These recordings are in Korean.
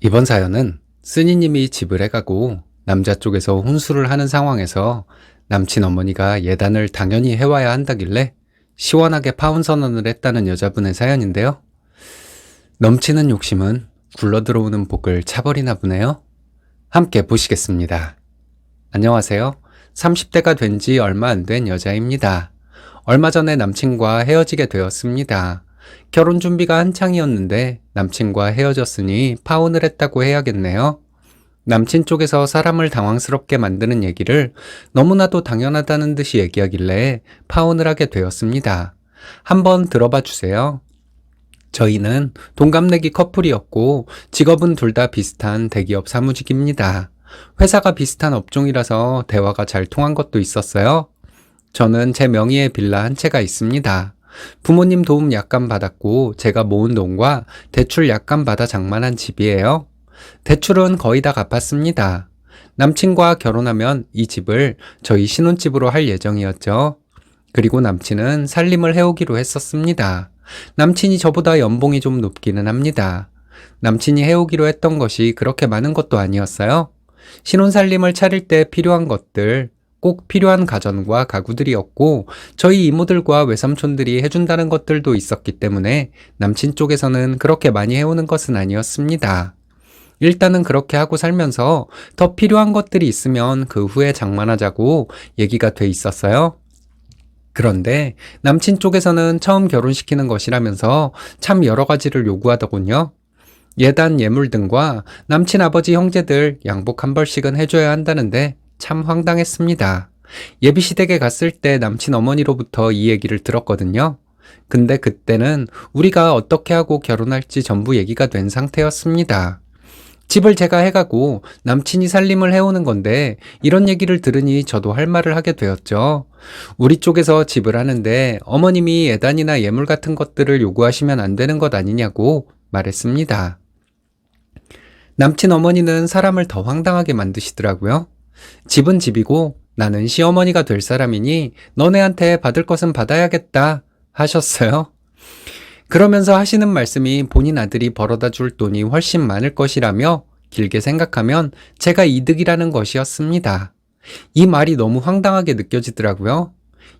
이번 사연은 쓰니님이 집을 해가고 남자 쪽에서 혼수를 하는 상황에서 남친 어머니가 예단을 당연히 해와야 한다길래 시원하게 파혼 선언을 했다는 여자분의 사연인데요. 넘치는 욕심은 굴러들어오는 복을 차버리나 보네요. 함께 보시겠습니다. 안녕하세요. 30대가 된 지 얼마 안 된 여자입니다. 얼마 전에 남친과 헤어지게 되었습니다. 결혼 준비가 한창이었는데 남친과 헤어졌으니 파혼을 했다고 해야겠네요. 남친 쪽에서 사람을 당황스럽게 만드는 얘기를 너무나도 당연하다는 듯이 얘기하길래 파혼을 하게 되었습니다. 한번 들어봐 주세요. 저희는 동갑내기 커플이었고 직업은 둘 다 비슷한 대기업 사무직입니다. 회사가 비슷한 업종이라서 대화가 잘 통한 것도 있었어요. 저는 제 명의의 빌라 한 채가 있습니다. 부모님 도움 약간 받았고 제가 모은 돈과 대출 약간 받아 장만한 집이에요. 대출은 거의 다 갚았습니다. 남친과 결혼하면 이 집을 저희 신혼집으로 할 예정이었죠. 그리고 남친은 살림을 해오기로 했었습니다. 남친이 저보다 연봉이 좀 높기는 합니다. 남친이 해오기로 했던 것이 그렇게 많은 것도 아니었어요. 신혼살림을 차릴 때 필요한 것들, 꼭 필요한 가전과 가구들이었고 저희 이모들과 외삼촌들이 해준다는 것들도 있었기 때문에 남친 쪽에서는 그렇게 많이 해오는 것은 아니었습니다. 일단은 그렇게 하고 살면서 더 필요한 것들이 있으면 그 후에 장만하자고 얘기가 돼 있었어요. 그런데 남친 쪽에서는 처음 결혼시키는 것이라면서 참 여러 가지를 요구하더군요. 예단 예물 등과 남친 아버지 형제들 양복 한 벌씩은 해줘야 한다는데 참 황당했습니다. 예비시댁에 갔을 때 남친 어머니로부터 이 얘기를 들었거든요. 근데 그때는 우리가 어떻게 하고 결혼할지 전부 얘기가 된 상태였습니다. 집을 제가 해가고 남친이 살림을 해오는 건데 이런 얘기를 들으니 저도 할 말을 하게 되었죠. 우리 쪽에서 집을 하는데 어머님이 예단이나 예물 같은 것들을 요구하시면 안 되는 것 아니냐고 말했습니다. 남친 어머니는 사람을 더 황당하게 만드시더라고요. 집은 집이고 나는 시어머니가 될 사람이니 너네한테 받을 것은 받아야겠다 하셨어요. 그러면서 하시는 말씀이 본인 아들이 벌어다 줄 돈이 훨씬 많을 것이라며 길게 생각하면 제가 이득이라는 것이었습니다. 이 말이 너무 황당하게 느껴지더라고요.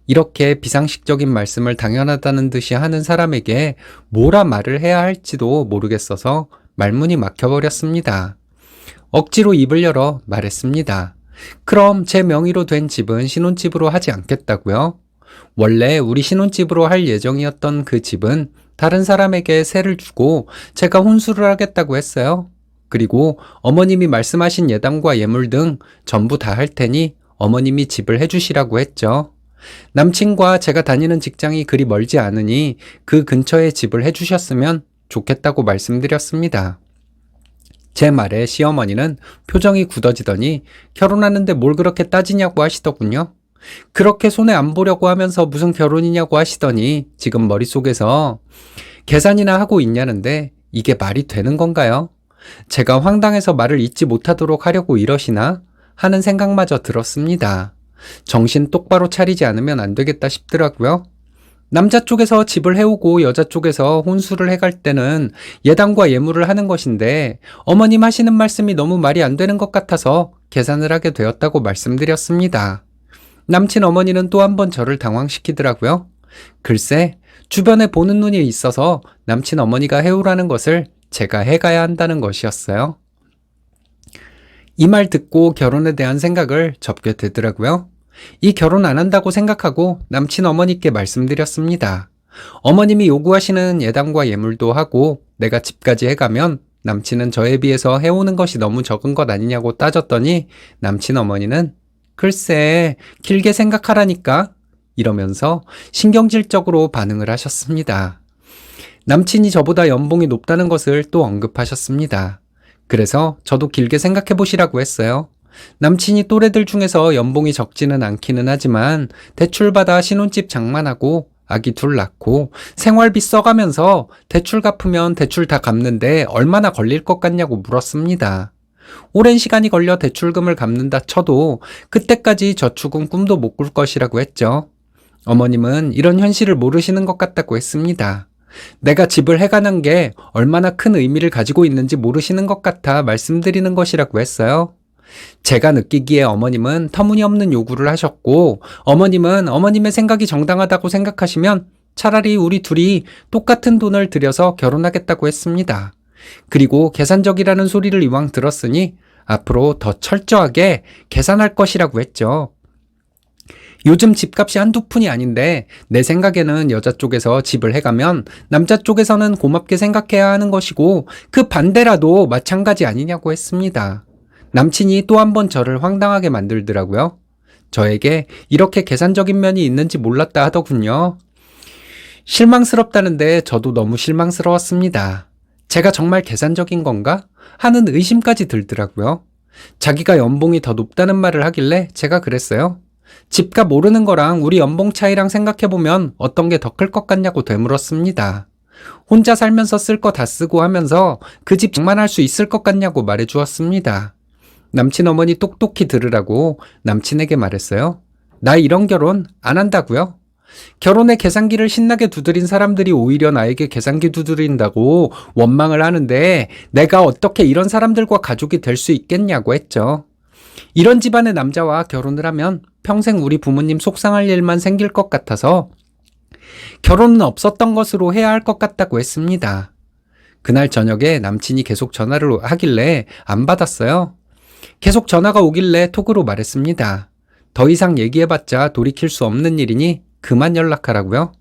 이렇게 비상식적인 말씀을 당연하다는 듯이 하는 사람에게 뭐라 말을 해야 할지도 모르겠어서 말문이 막혀버렸습니다. 억지로 입을 열어 말했습니다. 그럼 제 명의로 된 집은 신혼집으로 하지 않겠다고요? 원래 우리 신혼집으로 할 예정이었던 그 집은 다른 사람에게 세를 주고 제가 혼수를 하겠다고 했어요. 그리고 어머님이 말씀하신 예단과 예물 등 전부 다 할 테니 어머님이 집을 해주시라고 했죠. 남친과 제가 다니는 직장이 그리 멀지 않으니 그 근처에 집을 해주셨으면 좋겠다고 말씀드렸습니다. 제 말에 시어머니는 표정이 굳어지더니 결혼하는데 뭘 그렇게 따지냐고 하시더군요. 그렇게 손해 안 보려고 하면서 무슨 결혼이냐고 하시더니 지금 머릿속에서 계산이나 하고 있냐는데 이게 말이 되는 건가요? 제가 황당해서 말을 잇지 못하도록 하려고 이러시나 하는 생각마저 들었습니다. 정신 똑바로 차리지 않으면 안 되겠다 싶더라고요. 남자 쪽에서 집을 해오고 여자 쪽에서 혼수를 해갈 때는 예단과 예물을 하는 것인데 어머님 하시는 말씀이 너무 말이 안 되는 것 같아서 계산을 하게 되었다고 말씀드렸습니다. 남친 어머니는 또 한 번 저를 당황시키더라고요. 글쎄, 주변에 보는 눈이 있어서 남친 어머니가 해오라는 것을 제가 해가야 한다는 것이었어요. 이 말 듣고 결혼에 대한 생각을 접게 되더라고요. 이 결혼 안 한다고 생각하고 남친 어머니께 말씀드렸습니다. 어머님이 요구하시는 예단과 예물도 하고 내가 집까지 해가면 남친은 저에 비해서 해오는 것이 너무 적은 것 아니냐고 따졌더니 남친 어머니는 글쎄, 길게 생각하라니까 이러면서 신경질적으로 반응을 하셨습니다. 남친이 저보다 연봉이 높다는 것을 또 언급하셨습니다. 그래서 저도 길게 생각해 보시라고 했어요. 남친이 또래들 중에서 연봉이 적지는 않기는 하지만 대출받아 신혼집 장만하고 아기 둘 낳고 생활비 써가면서 대출 갚으면 대출 다 갚는데 얼마나 걸릴 것 같냐고 물었습니다. 오랜 시간이 걸려 대출금을 갚는다 쳐도 그때까지 저축은 꿈도 못 꿀 것이라고 했죠. 어머님은 이런 현실을 모르시는 것 같다고 했습니다. 내가 집을 해가는 게 얼마나 큰 의미를 가지고 있는지 모르시는 것 같아 말씀드리는 것이라고 했어요. 제가 느끼기에 어머님은 터무니없는 요구를 하셨고, 어머님은 어머님의 생각이 정당하다고 생각하시면 차라리 우리 둘이 똑같은 돈을 들여서 결혼하겠다고 했습니다. 그리고 계산적이라는 소리를 이왕 들었으니 앞으로 더 철저하게 계산할 것이라고 했죠. 요즘 집값이 한두 푼이 아닌데 내 생각에는 여자 쪽에서 집을 해가면 남자 쪽에서는 고맙게 생각해야 하는 것이고 그 반대라도 마찬가지 아니냐고 했습니다. 남친이 또 한 번 저를 황당하게 만들더라고요. 저에게 이렇게 계산적인 면이 있는지 몰랐다 하더군요. 실망스럽다는데 저도 너무 실망스러웠습니다. 제가 정말 계산적인 건가? 하는 의심까지 들더라고요. 자기가 연봉이 더 높다는 말을 하길래 제가 그랬어요. 집값 오르는 거랑 우리 연봉 차이랑 생각해보면 어떤 게 더 클 것 같냐고 되물었습니다. 혼자 살면서 쓸 거 다 쓰고 하면서 그 집 장만할 수 있을 것 같냐고 말해주었습니다. 남친 어머니 똑똑히 들으라고 남친에게 말했어요. 나 이런 결혼 안 한다고요? 결혼의 계산기를 신나게 두드린 사람들이 오히려 나에게 계산기 두드린다고 원망을 하는데 내가 어떻게 이런 사람들과 가족이 될 수 있겠냐고 했죠. 이런 집안의 남자와 결혼을 하면 평생 우리 부모님 속상할 일만 생길 것 같아서 결혼은 없었던 것으로 해야 할 것 같다고 했습니다. 그날 저녁에 남친이 계속 전화를 하길래 안 받았어요. 계속 전화가 오길래 톡으로 말했습니다. 더 이상 얘기해봤자 돌이킬 수 없는 일이니 그만 연락하라고요.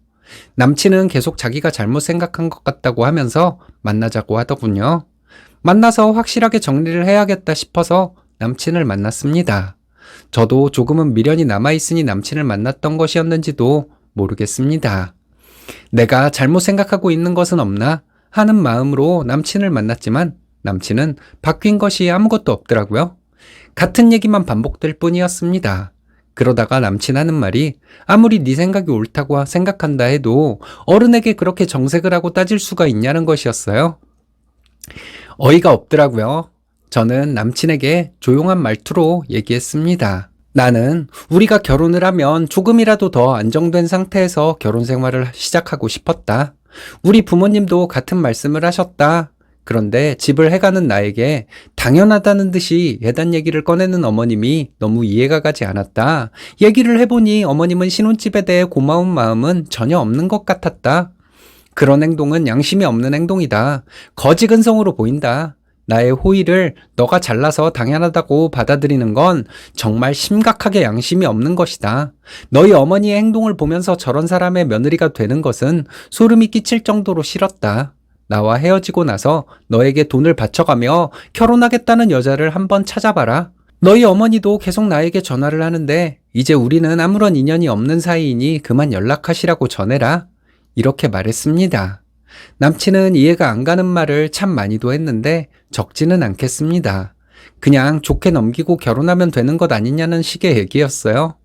남친은 계속 자기가 잘못 생각한 것 같다고 하면서 만나자고 하더군요. 만나서 확실하게 정리를 해야겠다 싶어서 남친을 만났습니다. 저도 조금은 미련이 남아있으니 남친을 만났던 것이었는지도 모르겠습니다. 내가 잘못 생각하고 있는 것은 없나 하는 마음으로 남친을 만났지만 남친은 바뀐 것이 아무것도 없더라고요. 같은 얘기만 반복될 뿐이었습니다. 그러다가 남친 하는 말이 아무리 네 생각이 옳다고 생각한다 해도 어른에게 그렇게 정색을 하고 따질 수가 있냐는 것이었어요. 어이가 없더라고요. 저는 남친에게 조용한 말투로 얘기했습니다. 나는 우리가 결혼을 하면 조금이라도 더 안정된 상태에서 결혼 생활을 시작하고 싶었다. 우리 부모님도 같은 말씀을 하셨다. 그런데 집을 해가는 나에게 당연하다는 듯이 예단 얘기를 꺼내는 어머님이 너무 이해가 가지 않았다. 얘기를 해보니 어머님은 신혼집에 대해 고마운 마음은 전혀 없는 것 같았다. 그런 행동은 양심이 없는 행동이다. 거지 근성으로 보인다. 나의 호의를 너가 잘나서 당연하다고 받아들이는 건 정말 심각하게 양심이 없는 것이다. 너희 어머니의 행동을 보면서 저런 사람의 며느리가 되는 것은 소름이 끼칠 정도로 싫었다. 나와 헤어지고 나서 너에게 돈을 바쳐가며 결혼하겠다는 여자를 한번 찾아봐라. 너희 어머니도 계속 나에게 전화를 하는데 이제 우리는 아무런 인연이 없는 사이이니 그만 연락하시라고 전해라. 이렇게 말했습니다. 남친은 이해가 안 가는 말을 참 많이도 했는데 적지는 않겠습니다. 그냥 좋게 넘기고 결혼하면 되는 것 아니냐는 식의 얘기였어요.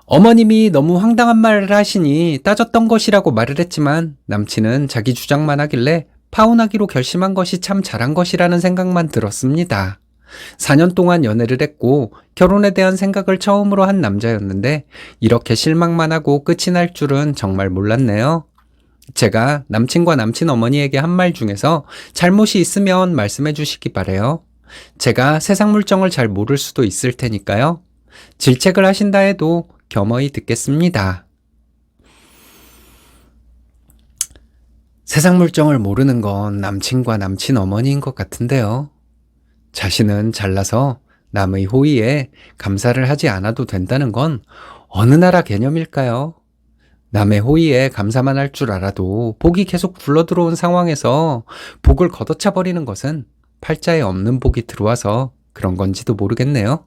어머님이 너무 황당한 말을 하시니 따졌던 것이라고 말을 했지만 남친은 자기 주장만 하길래 파혼하기로 결심한 것이 참 잘한 것이라는 생각만 들었습니다. 4년 동안 연애를 했고 결혼에 대한 생각을 처음으로 한 남자였는데 이렇게 실망만 하고 끝이 날 줄은 정말 몰랐네요. 제가 남친과 남친 어머니에게 한 말 중에서 잘못이 있으면 말씀해 주시기 바래요. 제가 세상 물정을 잘 모를 수도 있을 테니까요. 질책을 하신다 해도 겸허히 듣겠습니다. 세상 물정을 모르는 건 남친과 남친 어머니인 것 같은데요. 자신은 잘나서 남의 호의에 감사를 하지 않아도 된다는 건 어느 나라 개념일까요? 남의 호의에 감사만 할 줄 알아도 복이 계속 굴러들어온 상황에서 복을 걷어차 버리는 것은 팔자에 없는 복이 들어와서 그런 건지도 모르겠네요.